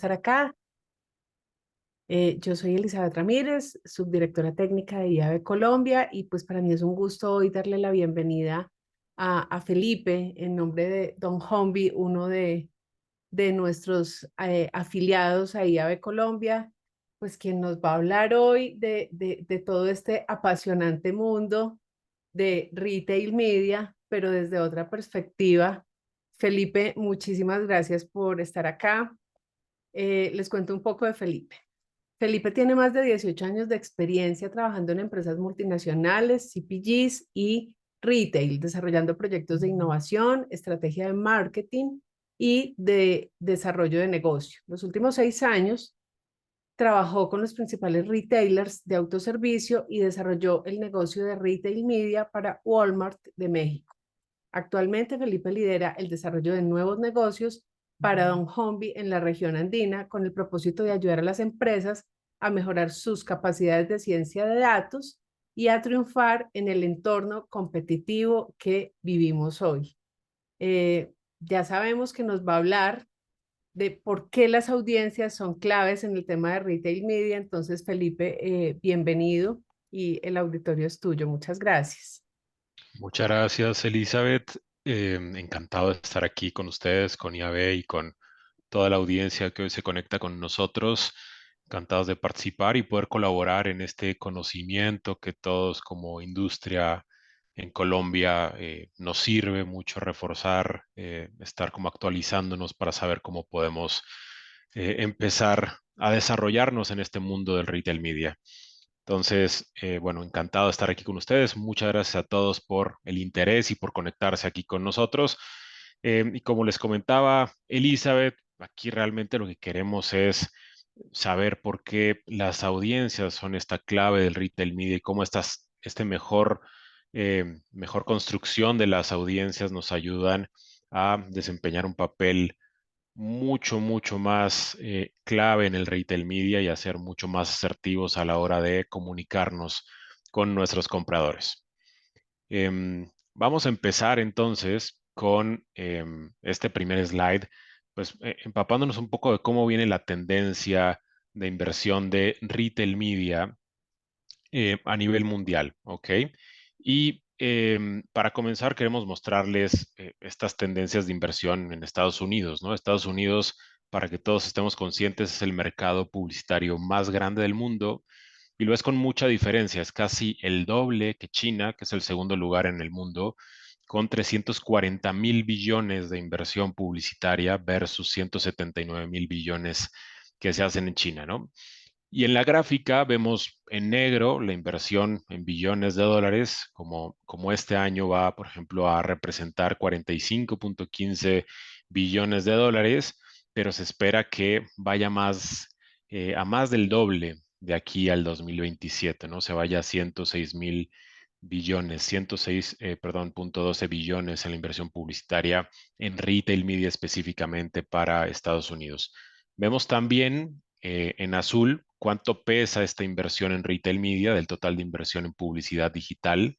estar acá. Yo soy Elizabeth Ramírez, subdirectora técnica de IAB Colombia, y pues para mí es un gusto hoy darle la bienvenida a Felipe en nombre de Don Homby, uno de nuestros afiliados a IAB Colombia, pues quien nos va a hablar hoy de todo este apasionante mundo de retail media, pero desde otra perspectiva. Felipe, muchísimas gracias por estar acá. Les cuento un poco de Felipe. Felipe tiene más de 18 años de experiencia trabajando en empresas multinacionales, CPGs y retail, desarrollando proyectos de innovación, estrategia de marketing y de desarrollo de negocio. Los últimos 6 años trabajó con los principales retailers de autoservicio y desarrolló el negocio de retail media para Walmart de México. Actualmente, Felipe lidera el desarrollo de nuevos negocios para Don Homby en la región andina con el propósito de ayudar a las empresas a mejorar sus capacidades de ciencia de datos y a triunfar en el entorno competitivo que vivimos hoy. Ya sabemos que nos va a hablar de por qué las audiencias son claves en el tema de retail media. Entonces, Felipe, bienvenido y el auditorio es tuyo. Muchas gracias. Muchas gracias, Elizabeth. Encantado de estar aquí con ustedes, con IAB y con toda la audiencia que hoy se conecta con nosotros. Encantados de participar y poder colaborar en este conocimiento que todos como industria en Colombia nos sirve mucho reforzar, estar como actualizándonos para saber cómo podemos empezar a desarrollarnos en este mundo del retail media. Entonces, bueno, encantado de estar aquí con ustedes. Muchas gracias a todos por el interés y por conectarse aquí con nosotros. Y como les comentaba Elizabeth, aquí realmente lo que queremos es saber por qué las audiencias son esta clave del retail media y cómo este mejor construcción de las audiencias nos ayudan a desempeñar un papel mucho más clave en el retail media y a ser mucho más asertivos a la hora de comunicarnos con nuestros compradores. Vamos a empezar entonces con este primer slide, pues empapándonos un poco de cómo viene la tendencia de inversión de retail media a nivel mundial, ¿ok? Y para comenzar, queremos mostrarles estas tendencias de inversión en Estados Unidos, ¿no? Estados Unidos, para que todos estemos conscientes, es el mercado publicitario más grande del mundo y lo es con mucha diferencia. Es casi el doble que China, que es el segundo lugar en el mundo, con 340.000 billones de inversión publicitaria versus 179.000 billones que se hacen en China, ¿no? Y en la gráfica vemos en negro la inversión en billones de dólares, como este año va, por ejemplo, a representar 45.15 billones de dólares, pero se espera que vaya a más del doble de aquí al 2027, ¿no? Se vaya a 106.000 billones, 106, perdón, punto 12 billones en la inversión publicitaria en retail media específicamente para Estados Unidos. Vemos también en azul cuánto pesa esta inversión en retail media del total de inversión en publicidad digital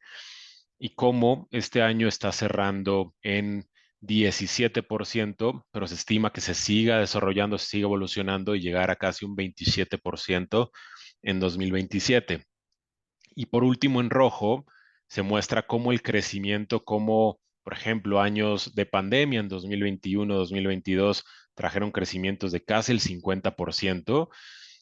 y cómo este año está cerrando en 17%, pero se estima que se siga desarrollando, se siga evolucionando y llegar a casi un 27% en 2027. Y por último, en rojo, se muestra cómo el crecimiento, como por ejemplo años de pandemia en 2021, 2022, trajeron crecimientos de casi el 50%,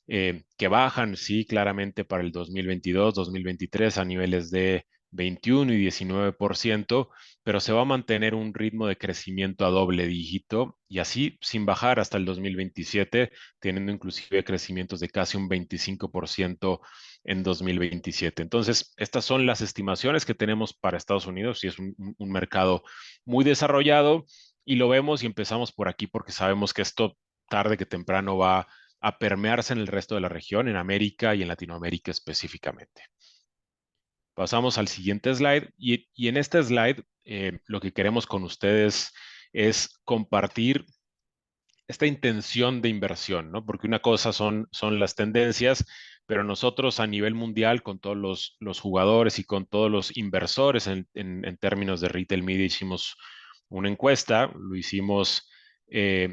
que bajan, sí, claramente para el 2022, 2023 a niveles de 21 y 19%, pero se va a mantener un ritmo de crecimiento a doble dígito y así sin bajar hasta el 2027, teniendo inclusive crecimientos de casi un 25% en 2027. Entonces, estas son las estimaciones que tenemos para Estados Unidos y es un mercado muy desarrollado y lo vemos y empezamos por aquí porque sabemos que esto tarde que temprano va a permearse en el resto de la región, en América y en Latinoamérica específicamente. Pasamos al siguiente slide y en este slide lo que queremos con ustedes es compartir esta intención de inversión, ¿no? Porque una cosa son las tendencias, pero nosotros a nivel mundial, con todos los jugadores y con todos los inversores en términos de retail media, hicimos una encuesta, lo hicimos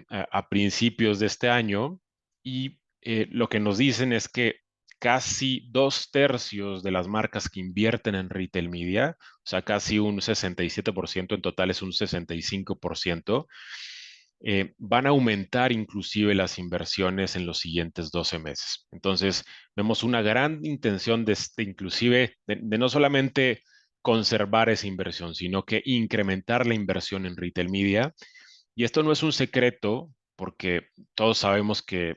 a principios de este año y lo que nos dicen es que casi 2/3 de las marcas que invierten en retail media, o sea, casi un 67%, en total es un 65%, van a aumentar inclusive las inversiones en los siguientes 12 meses. Entonces, vemos una gran intención inclusive de no solamente conservar esa inversión, sino que incrementar la inversión en retail media. Y esto no es un secreto, porque todos sabemos que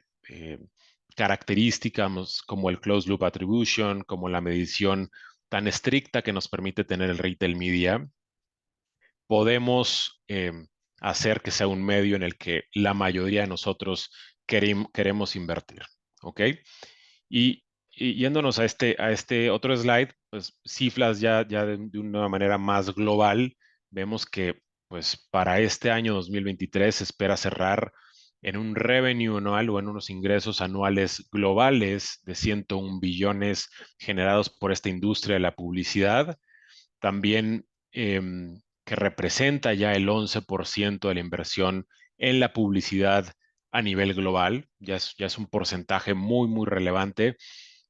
características como el closed loop attribution, como la medición tan estricta que nos permite tener el retail media, podemos hacer que sea un medio en el que la mayoría de nosotros queremos invertir. ¿Ok? Y, y yéndonos a este otro slide, pues cifras ya de una manera más global, vemos que pues para este año 2023 se espera cerrar en un revenue anual o en unos ingresos anuales globales de 101 billones generados por esta industria de la publicidad, también que representa ya el 11% de la inversión en la publicidad a nivel global. Ya es un porcentaje muy, muy relevante.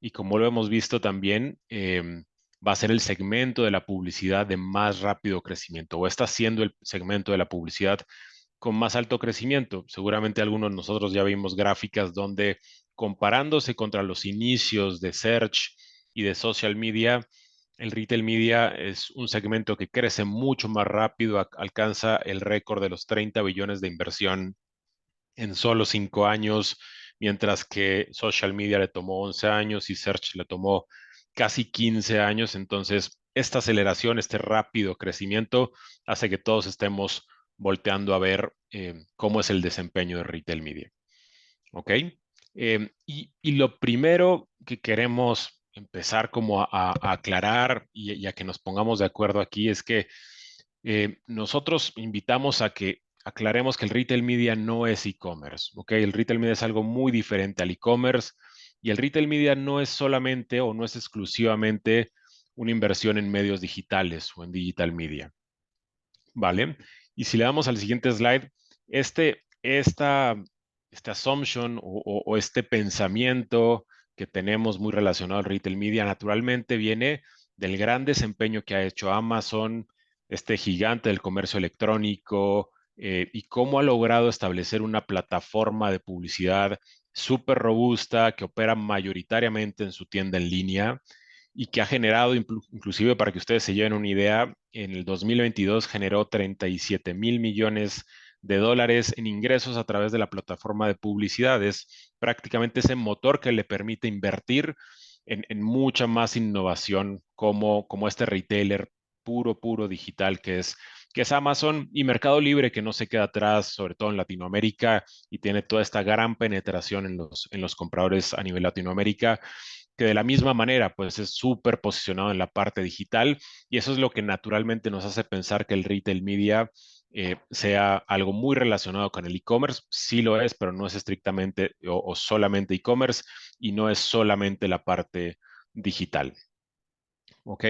Y como lo hemos visto también, va a ser el segmento de la publicidad de más rápido crecimiento, o está siendo el segmento de la publicidad con más alto crecimiento. Seguramente algunos de nosotros ya vimos gráficas donde, comparándose contra los inicios de search y de social media, el retail media es un segmento que crece mucho más rápido, alcanza el récord de los 30 billones de inversión en solo 5 años, mientras que social media le tomó 11 años y search le tomó casi 15 años. Entonces, esta aceleración, este rápido crecimiento hace que todos estemos volteando a ver cómo es el desempeño de retail media. ¿Ok? Y lo primero que queremos empezar como a aclarar y a que nos pongamos de acuerdo aquí es que nosotros invitamos a que aclaremos que el retail media no es e-commerce, ¿ok? El retail media es algo muy diferente al e-commerce, y el retail media no es solamente o no es exclusivamente una inversión en medios digitales o en digital media, ¿vale? Y si le damos al siguiente slide, este, esta, este assumption o este pensamiento que tenemos muy relacionado al retail media naturalmente viene del gran desempeño que ha hecho Amazon, este gigante del comercio electrónico, y cómo ha logrado establecer una plataforma de publicidad súper robusta que opera mayoritariamente en su tienda en línea y que ha generado, inclusive para que ustedes se lleven una idea, en el 2022 generó 37.000 millones de dólares en ingresos a través de la plataforma de publicidades, prácticamente ese motor que le permite invertir en mucha más innovación como este retailer puro digital que es Amazon, y Mercado Libre, que no se queda atrás, sobre todo en Latinoamérica, y tiene toda esta gran penetración en los compradores a nivel Latinoamérica, que de la misma manera, pues es súper posicionado en la parte digital, y eso es lo que naturalmente nos hace pensar que el retail media sea algo muy relacionado con el e-commerce. Sí lo es, pero no es estrictamente o solamente e-commerce, y no es solamente la parte digital. ¿Ok?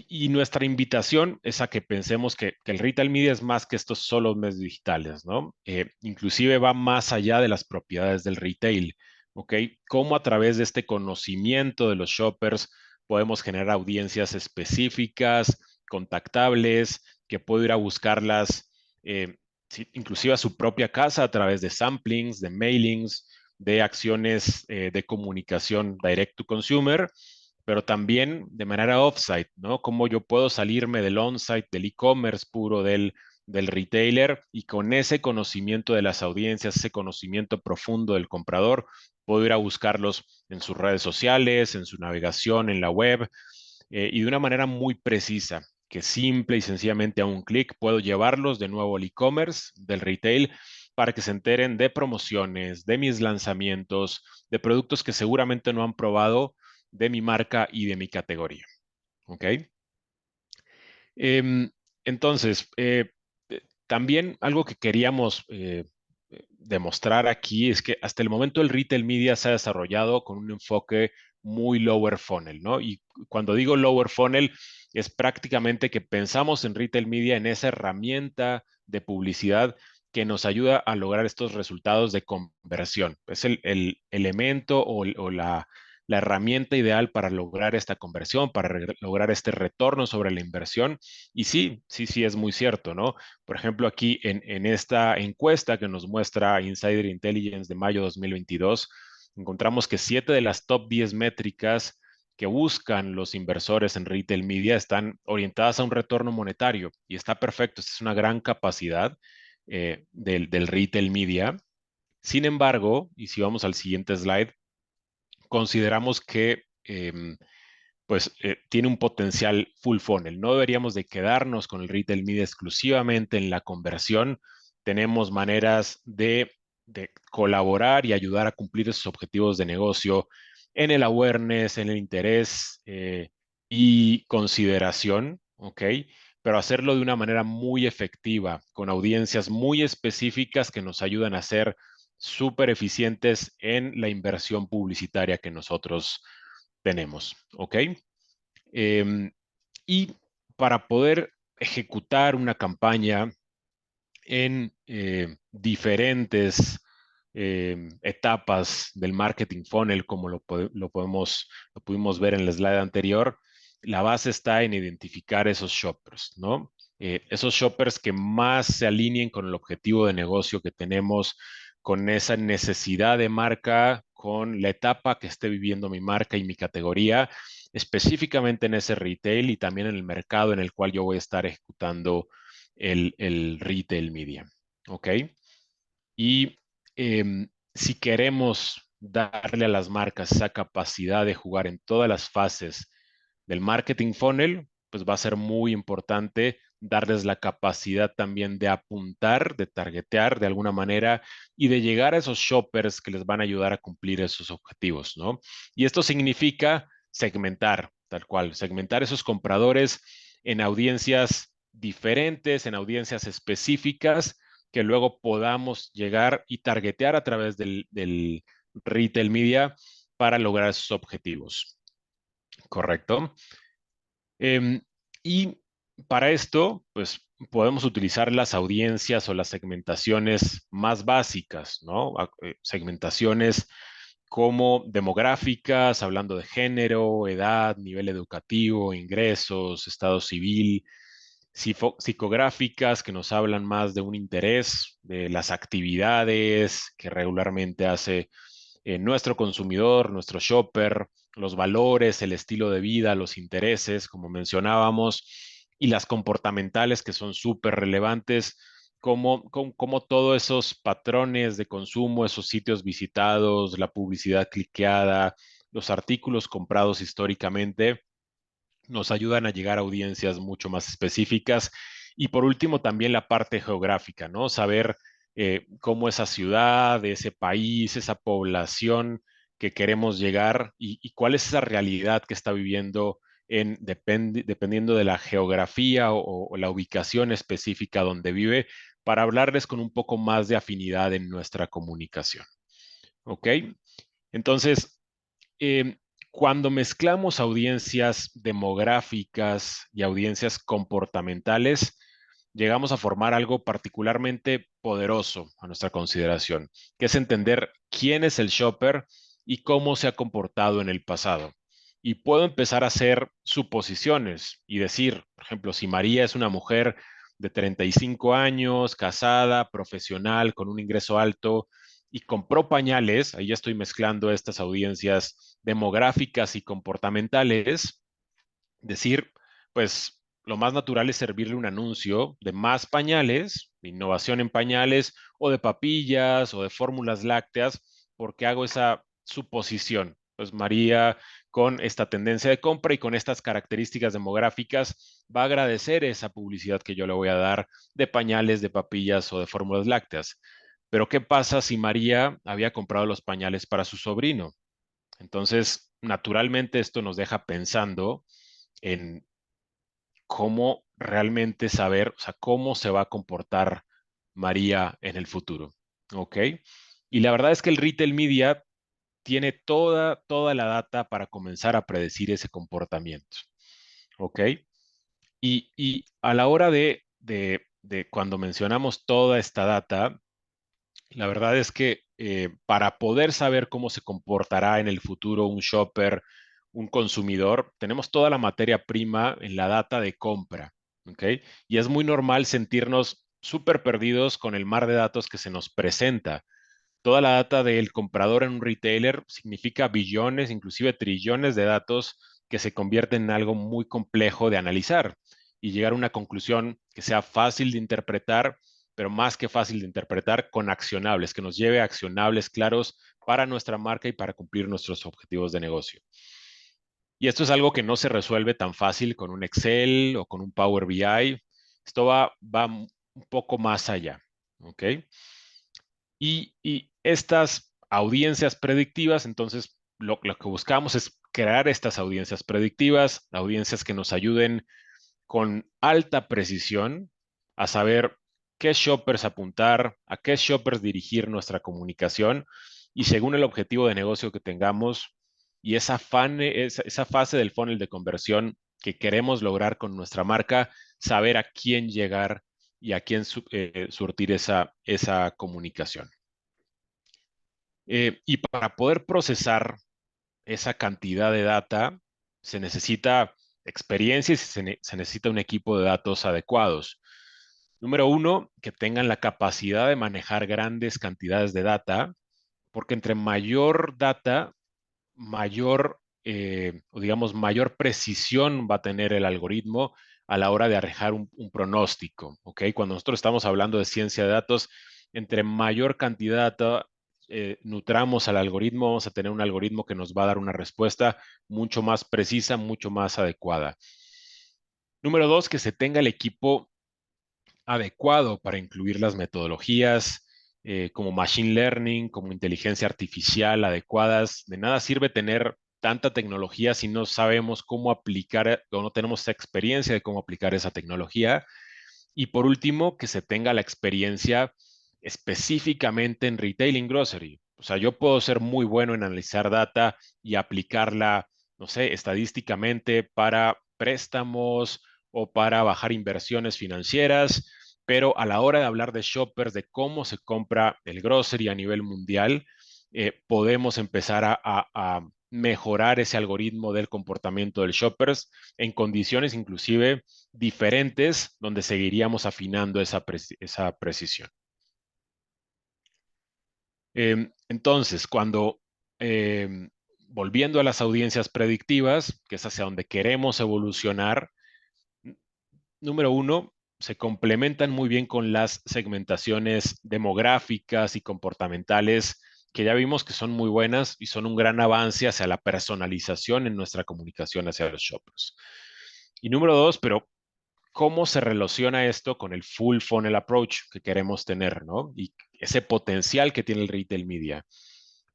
Y nuestra invitación es a que pensemos que el retail media es más que estos solo medios digitales, ¿no? Inclusive va más allá de las propiedades del retail, ¿ok? Cómo a través de este conocimiento de los shoppers podemos generar audiencias específicas, contactables, que puedo ir a buscarlas, inclusive a su propia casa a través de samplings, de mailings, de acciones de comunicación direct to consumer, pero también de manera offsite, ¿no? Cómo yo puedo salirme del onsite, del e-commerce puro, del retailer, y con ese conocimiento de las audiencias, ese conocimiento profundo del comprador, puedo ir a buscarlos en sus redes sociales, en su navegación, en la web, y de una manera muy precisa, que simple y sencillamente a un clic puedo llevarlos de nuevo al e-commerce, del retail, para que se enteren de promociones, de mis lanzamientos, de productos que seguramente no han probado, de mi marca y de mi categoría. ¿Ok? Em, entonces, también algo que queríamos demostrar aquí es que hasta el momento el retail media se ha desarrollado con un enfoque muy lower funnel, ¿no? Y cuando digo lower funnel, es prácticamente que pensamos en retail media en esa herramienta de publicidad que nos ayuda a lograr estos resultados de conversión. Es el elemento o la herramienta ideal para lograr esta conversión, para lograr este retorno sobre la inversión. Y sí, sí, sí, es muy cierto, ¿no? Por ejemplo, aquí en esta encuesta que nos muestra Insider Intelligence de mayo 2022, encontramos que 7 de las top 10 métricas que buscan los inversores en retail media están orientadas a un retorno monetario y está perfecto. Esta es una gran capacidad del retail media. Sin embargo, y si vamos al siguiente slide, consideramos que tiene un potencial full funnel. No deberíamos de quedarnos con el retail media exclusivamente en la conversión. Tenemos maneras de colaborar y ayudar a cumplir esos objetivos de negocio en el awareness, en el interés y consideración, ¿ok? Pero hacerlo de una manera muy efectiva, con audiencias muy específicas que nos ayudan a ser súper eficientes en la inversión publicitaria que nosotros tenemos, ¿ok? Em, y para poder ejecutar una campaña en diferentes etapas del marketing funnel, como lo pudimos ver en la slide anterior, la base está en identificar esos shoppers, ¿no? Esos shoppers que más se alineen con el objetivo de negocio que tenemos, con esa necesidad de marca, con la etapa que esté viviendo mi marca y mi categoría, específicamente en ese retail y también en el mercado en el cual yo voy a estar ejecutando el retail media. ¿Ok? Y si queremos darle a las marcas esa capacidad de jugar en todas las fases del marketing funnel, pues va a ser muy importante darles la capacidad también de apuntar, de targetear de alguna manera y de llegar a esos shoppers que les van a ayudar a cumplir esos objetivos, ¿no? Y esto significa segmentar, tal cual, segmentar esos compradores en audiencias diferentes, en audiencias específicas que luego podamos llegar y targetear a través del retail media para lograr esos objetivos. ¿Correcto? Y para esto, pues podemos utilizar las audiencias o las segmentaciones más básicas, ¿no? Segmentaciones como demográficas, hablando de género, edad, nivel educativo, ingresos, estado civil, psicográficas que nos hablan más de un interés, de las actividades que regularmente hace nuestro consumidor, nuestro shopper, los valores, el estilo de vida, los intereses, como mencionábamos, y las comportamentales que son súper relevantes, como todos esos patrones de consumo, esos sitios visitados, la publicidad cliqueada, los artículos comprados históricamente nos ayudan a llegar a audiencias mucho más específicas. Y por último, también la parte geográfica, ¿no? Saber cómo esa ciudad, ese país, esa población que queremos llegar y cuál es esa realidad que está viviendo dependiendo de la geografía o la ubicación específica donde vive, para hablarles con un poco más de afinidad en nuestra comunicación. ¿Ok? Entonces, eh, cuando mezclamos audiencias demográficas y audiencias comportamentales, llegamos a formar algo particularmente poderoso a nuestra consideración, que es entender quién es el shopper y cómo se ha comportado en el pasado. Y puedo empezar a hacer suposiciones y decir, por ejemplo, si María es una mujer de 35 años, casada, profesional, con un ingreso alto, y compró pañales, ahí ya estoy mezclando estas audiencias demográficas y comportamentales, decir, pues lo más natural es servirle un anuncio de más pañales, de innovación en pañales, o de papillas, o de fórmulas lácteas, porque hago esa suposición. Pues María, con esta tendencia de compra y con estas características demográficas, va a agradecer esa publicidad que yo le voy a dar de pañales, de papillas o de fórmulas lácteas. Pero ¿qué pasa si María había comprado los pañales para su sobrino? Entonces, naturalmente esto nos deja pensando en cómo realmente saber, o sea, cómo se va a comportar María en el futuro, ¿ok? Y la verdad es que el retail media tiene toda la data para comenzar a predecir ese comportamiento, ¿ok? Y a la hora de de cuando mencionamos toda esta data, la verdad es que para poder saber cómo se comportará en el futuro un shopper, un consumidor, tenemos toda la materia prima en la data de compra, ¿ok? Y es muy normal sentirnos súper perdidos con el mar de datos que se nos presenta. Toda la data del comprador en un retailer significa billones, inclusive trillones de datos que se convierten en algo muy complejo de analizar y llegar a una conclusión que sea fácil de interpretar, pero más que fácil de interpretar, con accionables, que nos lleve a accionables claros para nuestra marca y para cumplir nuestros objetivos de negocio. Y esto es algo que no se resuelve tan fácil con un Excel o con un Power BI. Esto va un poco más allá, ¿ok? Y estas audiencias predictivas, entonces lo que buscamos es crear estas audiencias predictivas, audiencias que nos ayuden con alta precisión a saber qué shoppers apuntar, a qué shoppers dirigir nuestra comunicación y según el objetivo de negocio que tengamos y esa fase del funnel de conversión que queremos lograr con nuestra marca, saber a quién llegar y a quién surtir esa comunicación. Y para poder procesar esa cantidad de data, se necesita experiencia y se necesita un equipo de datos adecuados. Número uno, que tengan la capacidad de manejar grandes cantidades de data, porque entre mayor data, mayor, o digamos, mayor precisión va a tener el algoritmo a la hora de arrojar un pronóstico, ¿ok? Cuando nosotros estamos hablando de ciencia de datos, entre mayor cantidad de data nutramos al algoritmo, vamos a tener un algoritmo que nos va a dar una respuesta mucho más precisa, mucho más adecuada. Número dos, que se tenga el equipo adecuado para incluir las metodologías como machine learning, como inteligencia artificial adecuadas. De nada sirve tener tanta tecnología si no sabemos cómo aplicar o no tenemos experiencia de cómo aplicar esa tecnología. Y por último, que se tenga la experiencia específicamente en retailing grocery. O sea, yo puedo ser muy bueno en analizar data y aplicarla, no sé, estadísticamente para préstamos o para bajar inversiones financieras, pero a la hora de hablar de shoppers, de cómo se compra el grocery a nivel mundial, podemos empezar a mejorar ese algoritmo del comportamiento del shoppers en condiciones inclusive diferentes donde seguiríamos afinando esa precisión. Entonces, volviendo a las audiencias predictivas, que es hacia donde queremos evolucionar, número uno, se complementan muy bien con las segmentaciones demográficas y comportamentales que ya vimos que son muy buenas y son un gran avance hacia la personalización en nuestra comunicación hacia los shoppers. Y número dos, pero ¿cómo se relaciona esto con el full funnel approach que queremos tener, ¿no? Y ese potencial que tiene el retail media.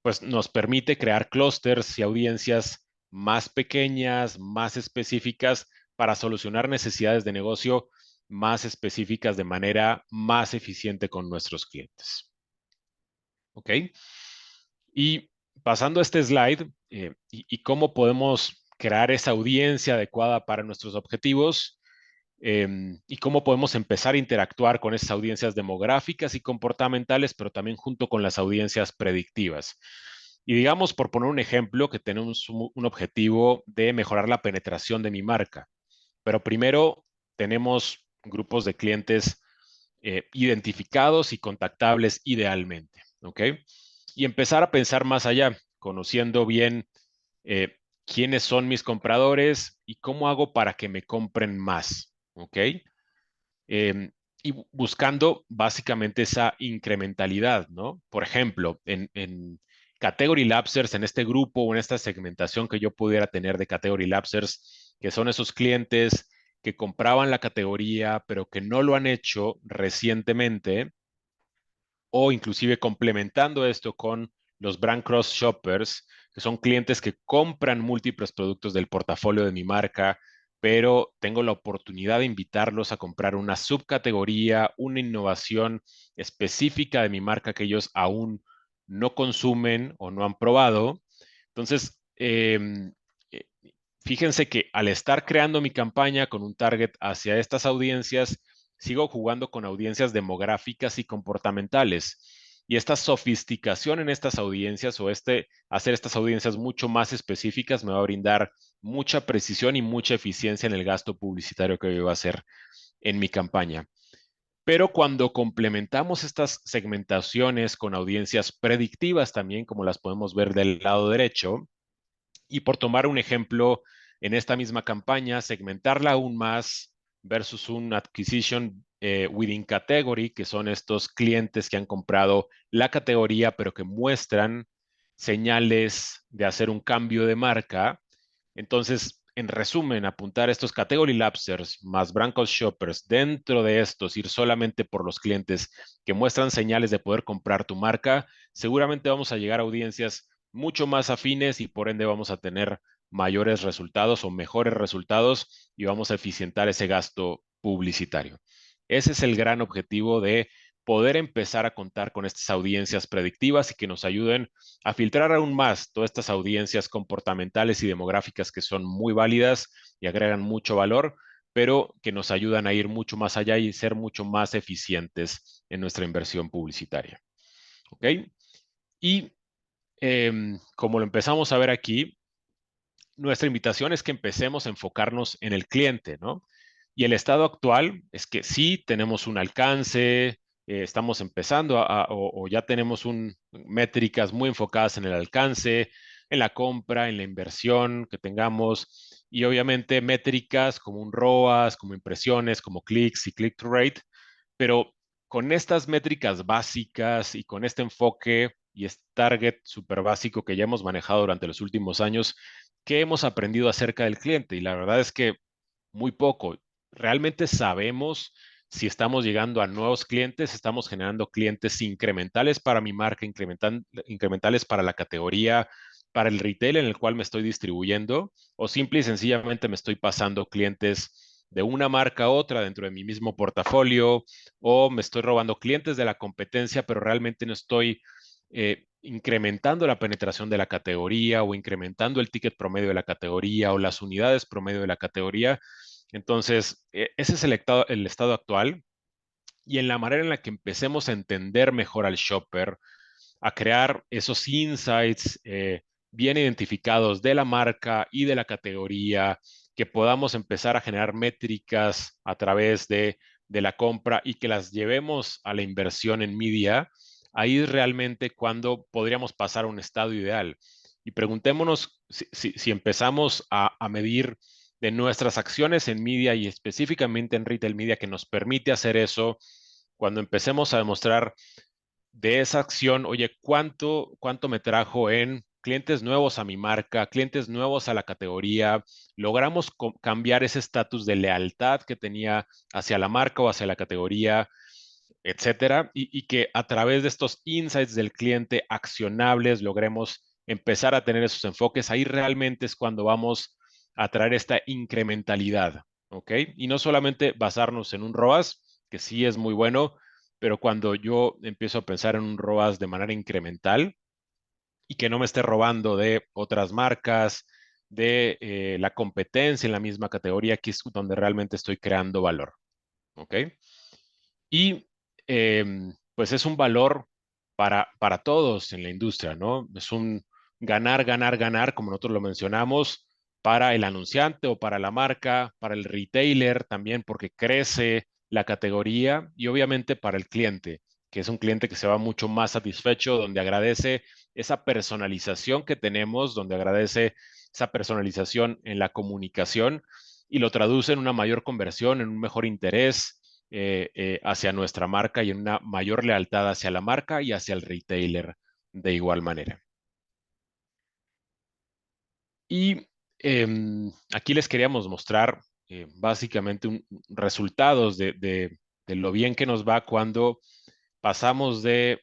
Pues nos permite crear clústeres y audiencias más pequeñas, más específicas para solucionar necesidades de negocio más específicas de manera más eficiente con nuestros clientes. ¿Ok? Y pasando a este slide, y cómo podemos crear esa audiencia adecuada para nuestros objetivos, y cómo podemos empezar a interactuar con esas audiencias demográficas y comportamentales, pero también junto con las audiencias predictivas. Y digamos, por poner un ejemplo, que tenemos un objetivo de mejorar la penetración de mi marca, pero primero tenemos grupos de clientes identificados y contactables idealmente, ¿ok? Y empezar a pensar más allá, conociendo bien eh, quiénes son mis compradores y cómo hago para que me compren más, ¿ok? Eh, y buscando básicamente esa incrementalidad, ¿no? Por ejemplo, en Category Lapsers, en este grupo o en esta segmentación que yo pudiera tener de Category Lapsers, que son esos clientes que compraban la categoría, pero que no lo han hecho recientemente, o inclusive complementando esto con los brand cross shoppers, que son clientes que compran múltiples productos del portafolio de mi marca, pero tengo la oportunidad de invitarlos a comprar una subcategoría, una innovación específica de mi marca que ellos aún no consumen o no han probado. Entonces, eh, fíjense que al estar creando mi campaña con un target hacia estas audiencias, sigo jugando con audiencias demográficas y comportamentales. Y esta sofisticación en estas audiencias o hacer estas audiencias mucho más específicas me va a brindar mucha precisión y mucha eficiencia en el gasto publicitario que yo voy a hacer en mi campaña. Pero cuando complementamos estas segmentaciones con audiencias predictivas también, como las podemos ver del lado derecho, y por tomar un ejemplo, en esta misma campaña, segmentarla aún más versus un acquisition within category, que son estos clientes que han comprado la categoría, pero que muestran señales de hacer un cambio de marca. Entonces, en resumen, apuntar estos category lapsers más Brancos shoppers, dentro de estos ir solamente por los clientes que muestran señales de poder comprar tu marca, seguramente vamos a llegar a audiencias mucho más afines y por ende vamos a tener mayores resultados o mejores resultados y vamos a eficientar ese gasto publicitario. Ese es el gran objetivo de poder empezar a contar con estas audiencias predictivas y que nos ayuden a filtrar aún más todas estas audiencias comportamentales y demográficas que son muy válidas y agregan mucho valor, pero que nos ayudan a ir mucho más allá y ser mucho más eficientes en nuestra inversión publicitaria. ¿Ok? Y como lo empezamos a ver aquí, nuestra invitación es que empecemos a enfocarnos en el cliente, ¿no? Y el estado actual es que sí tenemos un alcance, estamos empezando o ya tenemos métricas muy enfocadas en el alcance, en la compra, en la inversión que tengamos y obviamente métricas como un ROAS, como impresiones, como clics y click-through rate, pero con estas métricas básicas y con este enfoque y este target súper básico que ya hemos manejado durante los últimos años, ¿qué hemos aprendido acerca del cliente? Y la verdad es que muy poco. Realmente sabemos si estamos llegando a nuevos clientes, estamos generando clientes incrementales para mi marca, incrementales para la categoría, para el retail en el cual me estoy distribuyendo, o simple y sencillamente me estoy pasando clientes de una marca a otra dentro de mi mismo portafolio, o me estoy robando clientes de la competencia, pero realmente no estoy incrementando la penetración de la categoría o incrementando el ticket promedio de la categoría o las unidades promedio de la categoría. Entonces, ese es el estado actual y en la manera en la que empecemos a entender mejor al shopper, a crear esos insights bien identificados de la marca y de la categoría, que podamos empezar a generar métricas a través de la compra y que las llevemos a la inversión en media, ahí es realmente cuando podríamos pasar a un estado ideal. Y preguntémonos si empezamos a medir de nuestras acciones en media y específicamente en retail media que nos permite hacer eso, cuando empecemos a demostrar de esa acción, oye, ¿cuánto me trajo en clientes nuevos a mi marca, clientes nuevos a la categoría? Logramos cambiar ese estatus de lealtad que tenía hacia la marca o hacia la categoría, etcétera, y que a través de estos insights del cliente accionables logremos empezar a tener esos enfoques. Ahí realmente es cuando vamos a traer esta incrementalidad, ¿ok? Y no solamente basarnos en un ROAS, que sí es muy bueno, pero cuando yo empiezo a pensar en un ROAS de manera incremental y que no me esté robando de otras marcas, de la competencia en la misma categoría, aquí es donde realmente estoy creando valor, ¿ok? Y pues es un valor para todos en la industria, ¿no? Es un ganar, ganar, ganar, como nosotros lo mencionamos, para el anunciante o para la marca, para el retailer también, porque crece la categoría y obviamente para el cliente, que es un cliente que se va mucho más satisfecho, donde agradece esa personalización que tenemos, donde agradece esa personalización en la comunicación y lo traduce en una mayor conversión, en un mejor interés hacia nuestra marca y en una mayor lealtad hacia la marca y hacia el retailer de igual manera. Y aquí les queríamos mostrar básicamente resultados de lo bien que nos va cuando pasamos de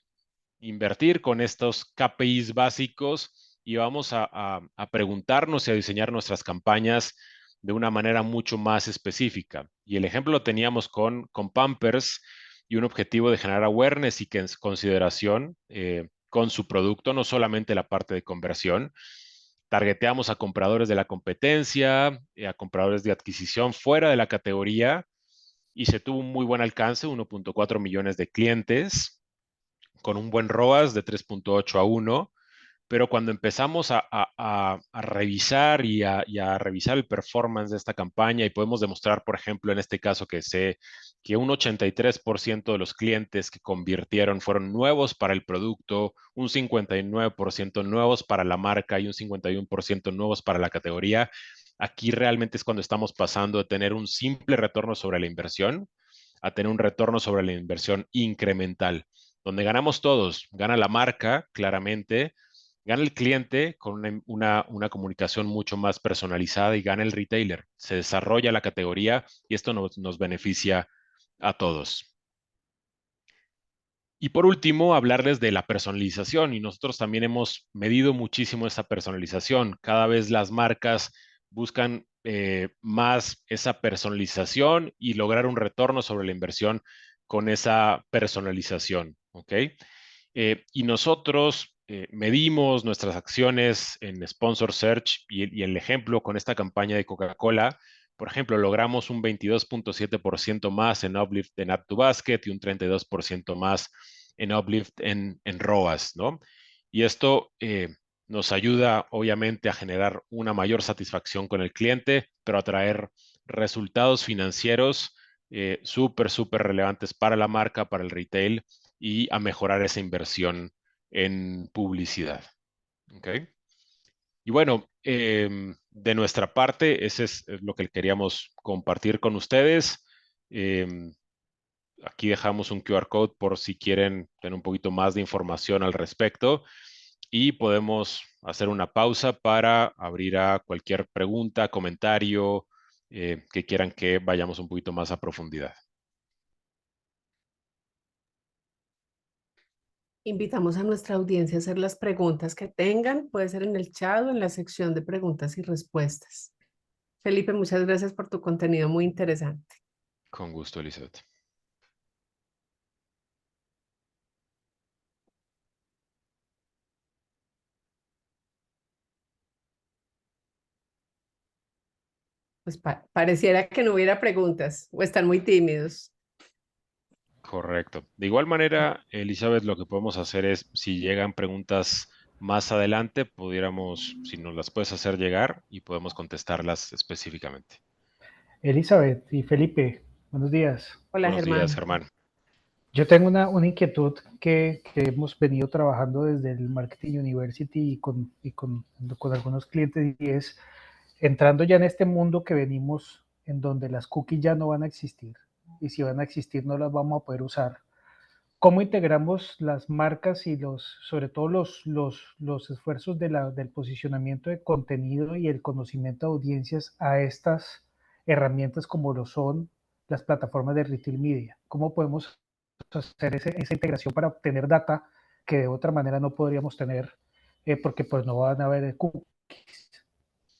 invertir con estos KPIs básicos y vamos a preguntarnos y a diseñar nuestras campañas de una manera mucho más específica. Y el ejemplo lo teníamos con Pampers y un objetivo de generar awareness y que en consideración con su producto, no solamente la parte de conversión. Targeteamos a compradores de la competencia, a compradores de adquisición fuera de la categoría y se tuvo un muy buen alcance, 1.4 millones de clientes, con un buen ROAS de 3.8 a 1. Pero cuando empezamos a revisar y a revisar el performance de esta campaña y podemos demostrar, por ejemplo, en este caso que sé que un 83% de los clientes que convirtieron fueron nuevos para el producto, un 59% nuevos para la marca y un 51% nuevos para la categoría, aquí realmente es cuando estamos pasando de tener un simple retorno sobre la inversión a tener un retorno sobre la inversión incremental, donde ganamos todos, gana la marca claramente, gana el cliente con una comunicación mucho más personalizada y gana el retailer. Se desarrolla la categoría y esto nos beneficia a todos. Y por último, hablarles de la personalización. Y nosotros también hemos medido muchísimo esa personalización. Cada vez las marcas buscan más esa personalización y lograr un retorno sobre la inversión con esa personalización. ¿Ok? Y nosotros medimos nuestras acciones en Sponsor Search y el ejemplo con esta campaña de Coca-Cola. Por ejemplo, logramos un 22.7% más en uplift en Add to Basket y un 32% más en uplift en ROAS, ¿no? Y esto nos ayuda, obviamente, a generar una mayor satisfacción con el cliente, pero a traer resultados financieros súper relevantes para la marca, para el retail y a mejorar esa inversión en publicidad. ¿Ok? Y bueno, de nuestra parte, ese es lo que queríamos compartir con ustedes. Em, Aquí dejamos un QR code por si quieren tener un poquito más de información al respecto y podemos hacer una pausa para abrir a cualquier pregunta, comentario que quieran que vayamos un poquito más a profundidad. Invitamos a nuestra audiencia a hacer las preguntas que tengan, puede ser en el chat o en la sección de preguntas y respuestas. Felipe, muchas gracias por tu contenido muy interesante. Con gusto, Elizabeth. Pues pareciera que no hubiera preguntas o están muy tímidos. Correcto. De igual manera, Elizabeth, lo que podemos hacer es, si llegan preguntas más adelante, pudiéramos, si nos las puedes hacer llegar y podemos contestarlas específicamente. Elizabeth y Felipe, buenos días. Hola, Buenos días, Germán. Germán. Yo tengo una inquietud que hemos venido trabajando desde el Marketing University con algunos clientes y es entrando ya en este mundo que venimos en donde las cookies ya no van a existir y si van a existir no las vamos a poder usar. ¿Cómo integramos las marcas y sobre todo los esfuerzos del posicionamiento de contenido y el conocimiento de audiencias a estas herramientas como lo son las plataformas de retail media? ¿Cómo podemos hacer esa integración para obtener data que de otra manera no podríamos tener porque pues no van a haber cookies?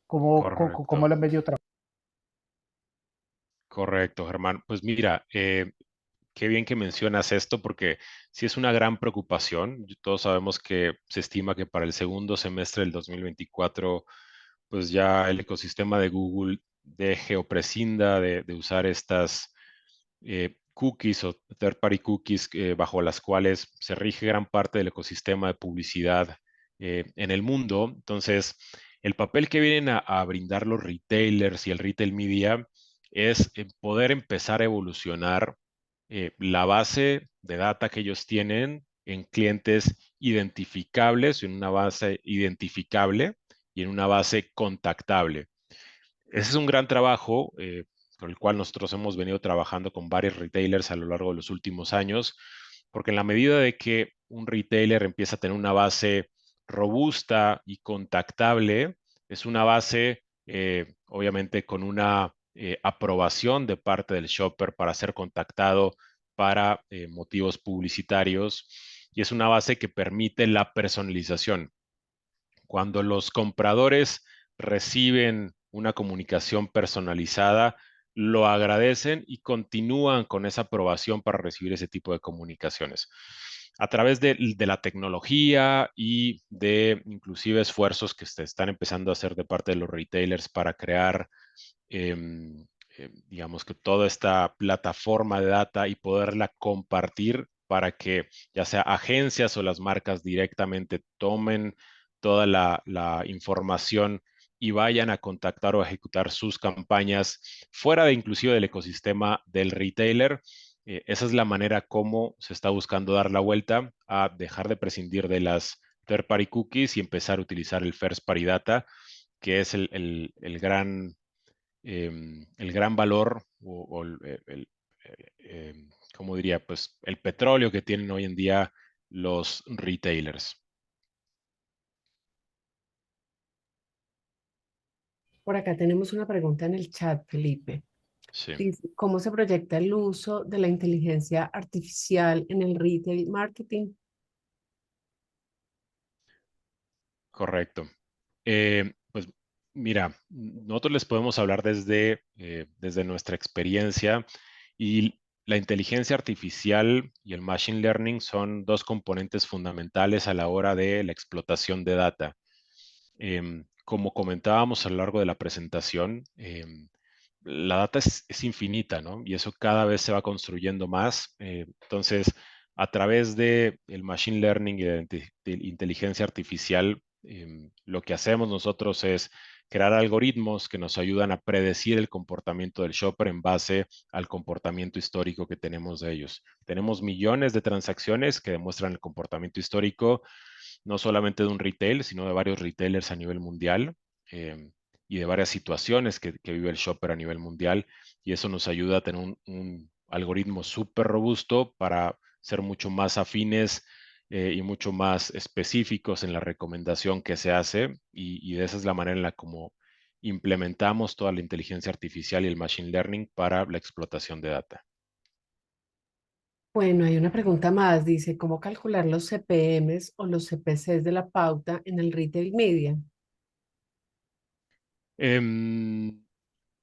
¿Cómo Correcto, la han venido trabajando? correcto, Germán. Pues mira, qué bien que mencionas esto porque sí es una gran preocupación. Todos sabemos que se estima que para el segundo semestre del 2024, pues ya el ecosistema de Google deje o prescinda de usar estas cookies o third-party cookies bajo las cuales se rige gran parte del ecosistema de publicidad en el mundo. Entonces, el papel que vienen a brindar los retailers y el retail media es poder empezar a evolucionar la base de data que ellos tienen en clientes identificables, en una base identificable y en una base contactable. Ese es un gran trabajo con el cual nosotros hemos venido trabajando con varios retailers a lo largo de los últimos años, porque en la medida de que un retailer empieza a tener una base robusta y contactable, es una base obviamente con una aprobación de parte del shopper para ser contactado para motivos publicitarios y es una base que permite la personalización. Cuando los compradores reciben una comunicación personalizada, lo agradecen y continúan con esa aprobación para recibir ese tipo de comunicaciones. A través de la tecnología y de inclusive esfuerzos que se están empezando a hacer de parte de los retailers para crear digamos que toda esta plataforma de data y poderla compartir para que ya sea agencias o las marcas directamente tomen toda la información y vayan a contactar o ejecutar sus campañas fuera de inclusive del ecosistema del retailer. Esa es la manera como se está buscando dar la vuelta a dejar de prescindir de las third party cookies y empezar a utilizar el first party data, que es el gran valor o ¿cómo diría? Pues el petróleo que tienen hoy en día los retailers. Por acá tenemos una pregunta en el chat, Felipe. Sí, Dice, ¿cómo se proyecta el uso de la inteligencia artificial en el retail marketing? correcto. Pues mira, nosotros les podemos hablar desde nuestra experiencia y la inteligencia artificial y el machine learning son dos componentes fundamentales a la hora de la explotación de data. Como comentábamos a lo largo de la presentación, la data es infinita, ¿no? Y eso cada vez se va construyendo más. Entonces, a través de el machine learning y de inteligencia artificial, lo que hacemos nosotros es crear algoritmos que nos ayudan a predecir el comportamiento del shopper en base al comportamiento histórico que tenemos de ellos. Tenemos millones de transacciones que demuestran el comportamiento histórico no solamente de un retail, sino de varios retailers a nivel mundial y de varias situaciones que vive el shopper a nivel mundial. Y eso nos ayuda a tener un algoritmo súper robusto para ser mucho más afines y mucho más específicos en la recomendación que se hace. Y de esa es la manera en la como implementamos toda la inteligencia artificial y el machine learning para la explotación de data. Bueno, hay una pregunta más. Dice, ¿cómo calcular los CPMs o los CPCs de la pauta en el retail media? Em,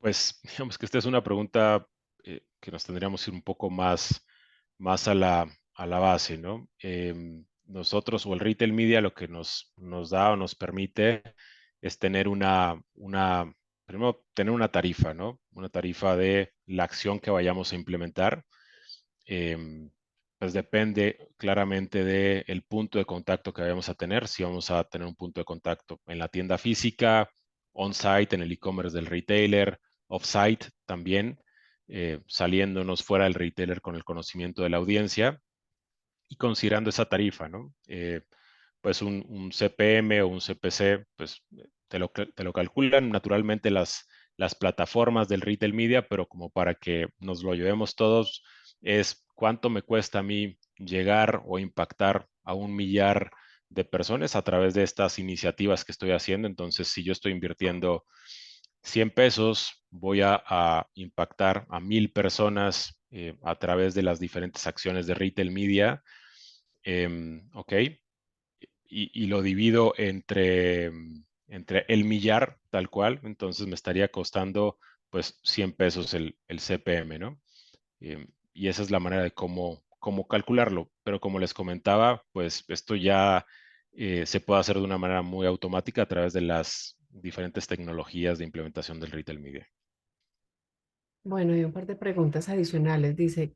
Pues digamos que esta es una pregunta que nos tendríamos que ir un poco más a la base, ¿no? Nosotros o el retail media lo que nos da o nos permite es tener primero tener una tarifa, ¿no? Una tarifa de la acción que vayamos a implementar. Em, pues depende claramente del punto de contacto que vayamos a tener. Si vamos a tener un punto de contacto en la tienda física, on-site, en el e-commerce del retailer, off-site también, saliéndonos fuera del retailer con el conocimiento de la audiencia y considerando esa tarifa, ¿no? Pues un CPM o un CPC, pues te lo calculan naturalmente las plataformas del retail media, pero como para que nos lo llevemos todos, es cuánto me cuesta a mí llegar o impactar a 1 millar de personas a través de estas iniciativas que estoy haciendo. Entonces, si yo estoy invirtiendo 100 pesos, voy a impactar a 1,000 personas a través de las diferentes acciones de retail media. Ok, y lo divido entre el millar, tal cual, entonces me estaría costando pues 100 pesos el CPM, ¿no? Y esa es la manera de cómo calcularlo. Pero como les comentaba, pues esto ya se puede hacer de una manera muy automática a través de las diferentes tecnologías de implementación del retail media. Bueno, hay un par de preguntas adicionales. Dice,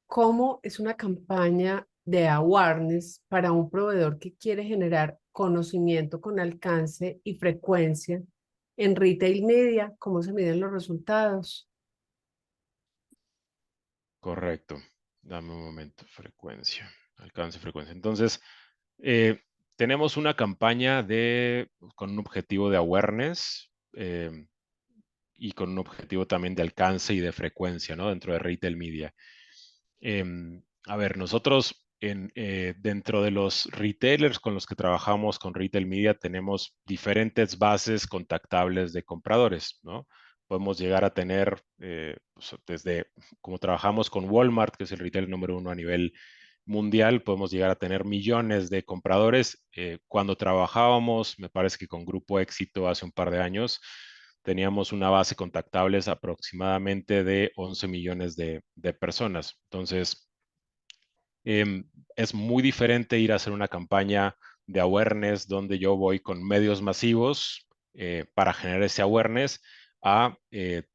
¿cómo es una campaña de awareness para un proveedor que quiere generar conocimiento con alcance y frecuencia en retail media? ¿Cómo se miden los resultados? Correcto. Dame un momento. Frecuencia. Alcance frecuencia. Entonces, eh, tenemos una campaña con un objetivo de awareness y con un objetivo también de alcance y de frecuencia, ¿no? Dentro de retail media. A ver, nosotros dentro de los retailers con los que trabajamos con retail media tenemos diferentes bases contactables de compradores, ¿no? Podemos llegar a tener, pues, desde como trabajamos con Walmart, que es el retailer número 1 a nivel mundial, podemos llegar a tener millones de compradores. Cuando trabajábamos, me parece que con Grupo Éxito hace un par de años, teníamos una base contactables aproximadamente de 11 millones de personas. Entonces, es muy diferente ir a hacer una campaña de awareness donde yo voy con medios masivos para generar ese awareness a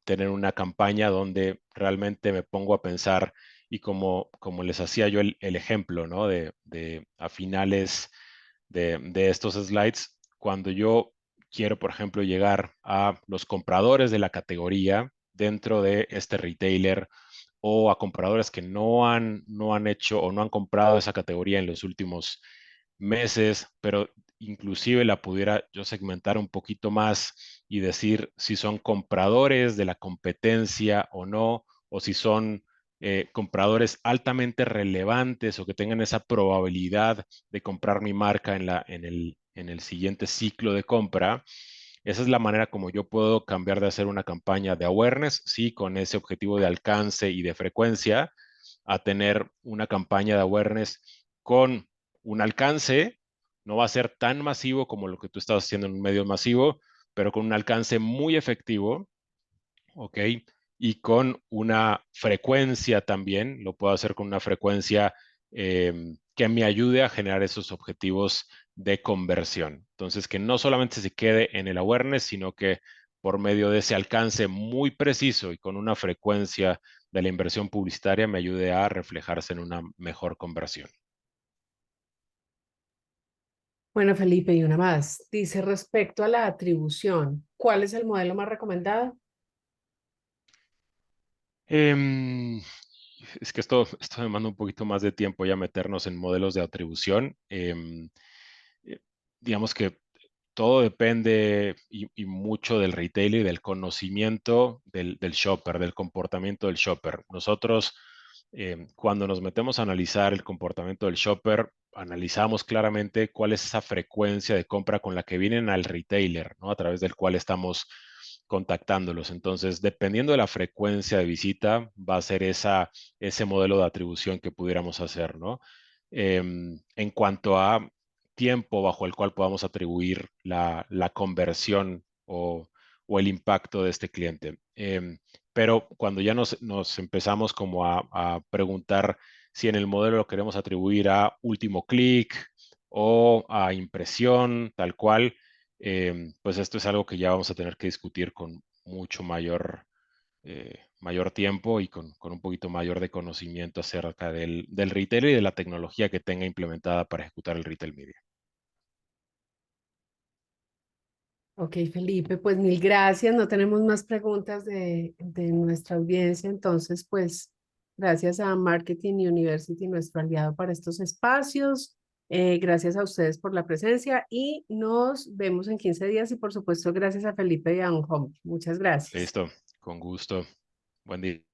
tener una campaña donde realmente me pongo a pensar y como les hacía yo el ejemplo, ¿no? A finales de estos slides, cuando yo quiero, por ejemplo, llegar a los compradores de la categoría dentro de este retailer o a compradores que no han hecho o no han comprado esa categoría en los últimos meses, pero inclusive la pudiera yo segmentar un poquito más y decir si son compradores de la competencia o no, o si son compradores altamente relevantes o que tengan esa probabilidad de comprar mi marca en el siguiente ciclo de compra. Esa es la manera como yo puedo cambiar de hacer una campaña de awareness, sí, con ese objetivo de alcance y de frecuencia, a tener una campaña de awareness con un alcance. No va a ser tan masivo como lo que tú estás haciendo en un medio masivo, pero con un alcance muy efectivo, ¿ok? Y con una frecuencia también, lo puedo hacer con una frecuencia que me ayude a generar esos objetivos de conversión. Entonces, que no solamente se quede en el awareness, sino que por medio de ese alcance muy preciso y con una frecuencia de la inversión publicitaria me ayude a reflejarse en una mejor conversión. Bueno, Felipe, y una más. Dice respecto a la atribución, ¿cuál es el modelo más recomendado? Em, es que esto demanda un poquito más de tiempo ya meternos en modelos de atribución. Eh, digamos que todo depende y mucho del retailer y del conocimiento del shopper, del comportamiento del shopper. Nosotros, cuando nos metemos a analizar el comportamiento del shopper, analizamos claramente cuál es esa frecuencia de compra con la que vienen al retailer, ¿no? A través del cual estamos contactándolos. Entonces, dependiendo de la frecuencia de visita, va a ser ese modelo de atribución que pudiéramos hacer, ¿no? En cuanto a tiempo bajo el cual podamos atribuir la conversión o el impacto de este cliente. Pero cuando ya nos empezamos como a preguntar si en el modelo lo queremos atribuir a último clic o a impresión, tal cual, pues esto es algo que ya vamos a tener que discutir con mucho mayor tiempo y con un poquito mayor de conocimiento acerca del retail y de la tecnología que tenga implementada para ejecutar el retail media. Ok, Felipe, pues mil gracias. No tenemos más preguntas de nuestra audiencia. Entonces, pues gracias a Marketing University, nuestro aliado para estos espacios. Gracias a ustedes por la presencia y nos vemos en 15 días y por supuesto gracias a Felipe y a Home. Muchas gracias. Listo, con gusto. Buen día.